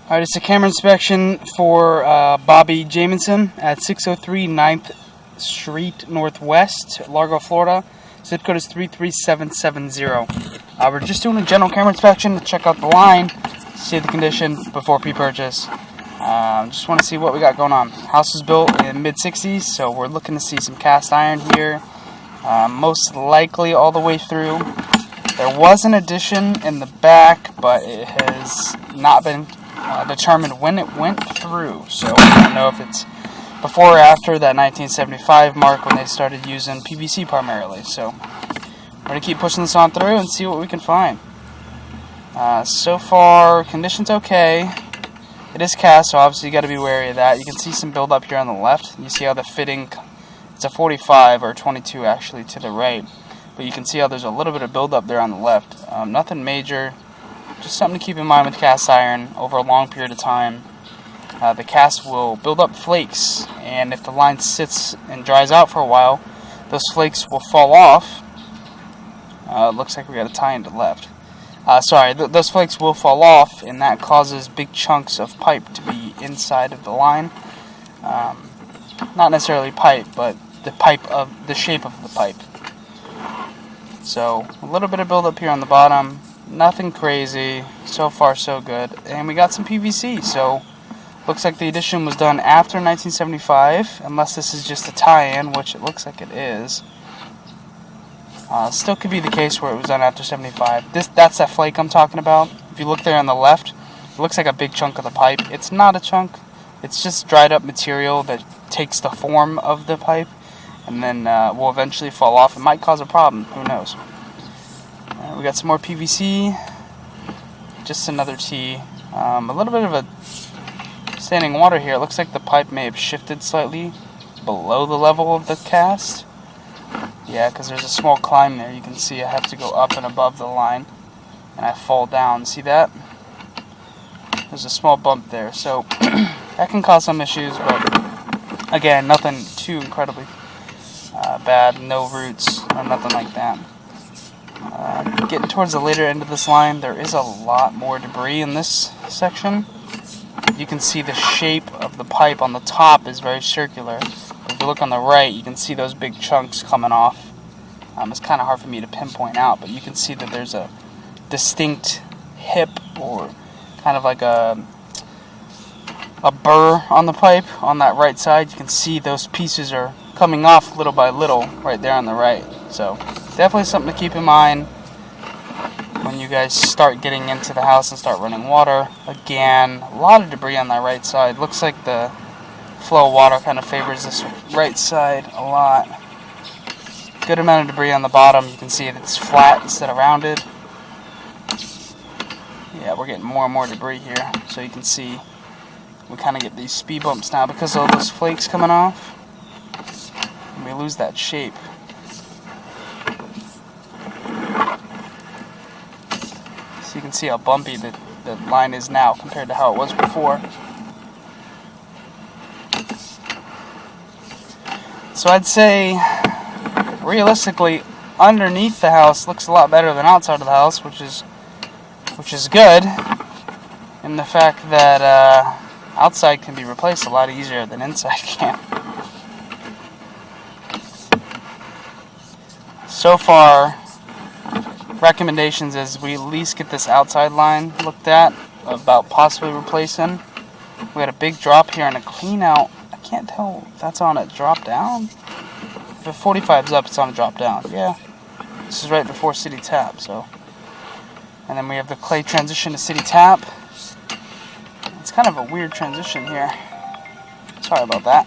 Alright, it's a camera inspection for Bobby Jamison at 603 9th Street Northwest, Largo, Florida. Zip code is 33770. We're just doing a general camera inspection to check out the line, see the condition before pre-purchase. Just want to see what we got going on. House was built in mid-60s, so we're looking to see some cast iron here, most likely all the way through. There was an addition in the back, but it has not been determined when it went through, so I don't know if it's before or after that 1975 mark when they started using PVC primarily. So we're going to keep pushing this on through and see what we can find. So far, condition's okay. It is cast, so obviously you got to be wary of that. You can see some buildup here on the left. You see how the fitting, it's a 45 or 22 actually to the right, but you can see how there's a little bit of buildup there on the left. Nothing major. Just something to keep in mind with cast iron over a long period of time. The cast will build up flakes, and if the line sits and dries out for a while, those flakes will fall off. Looks like we got a tie into left. Those flakes will fall off, and that causes big chunks of pipe to be inside of the line. Not necessarily pipe, but the shape of the pipe. So a little bit of buildup here on the bottom. Nothing crazy. So far, so good. And we got some PVC, so looks like the addition was done after 1975, unless this is just a tie-in, which it looks like it is. Still could be the case where it was done after 75. That's that flake I'm talking about. If you look there on the left, it looks like a big chunk of the pipe. It's not a chunk. It's just dried up material that takes the form of the pipe, and then will eventually fall off. It might cause a problem. Who knows? We got some more PVC, just another T. A little bit of a standing water here. It looks like the pipe may have shifted slightly below the level of the cast. Yeah, because there's a small climb there. You can see I have to go up and above the line, and I fall down. See that? There's a small bump there, so that can cause some issues, but again, nothing too incredibly bad. No roots or nothing like that. Getting towards the later end of this line, there is a lot more debris in this section. You can see the shape of the pipe on the top is very circular. If you look on the right, you can see those big chunks coming off. It's kind of hard for me to pinpoint out, but you can see that there's a distinct hip or kind of like a burr on the pipe on that right side. You can see those pieces are coming off little by little right there on the right. So definitely something to keep in mind when you guys start getting into the house and start running water. Again, a lot of debris on that right side. Looks like the flow of water kind of favors this right side a lot. Good amount of debris on the bottom. You can see it's flat instead of rounded. Yeah, we're getting more and more debris here. So you can see we kind of get these speed bumps now because of all those flakes coming off. And we lose that shape. So you can see how bumpy the line is now compared to how it was before. So I'd say, realistically, underneath the house looks a lot better than outside of the house, which is good, in the fact that outside can be replaced a lot easier than inside can. So far, recommendations is we at least get this outside line looked at about possibly replacing. We had a big drop here and a clean out. I can't tell if that's on a drop down. If the 45's up, it's on a drop down. Yeah, this is right before city tap. So, and then we have the clay transition to city tap. It's kind of a weird transition here. Sorry about that.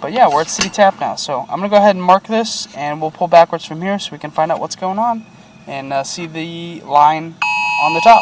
But yeah, we're at city tap now. So I'm gonna go ahead and mark this, and we'll pull backwards from here so we can find out what's going on and see the line on the top.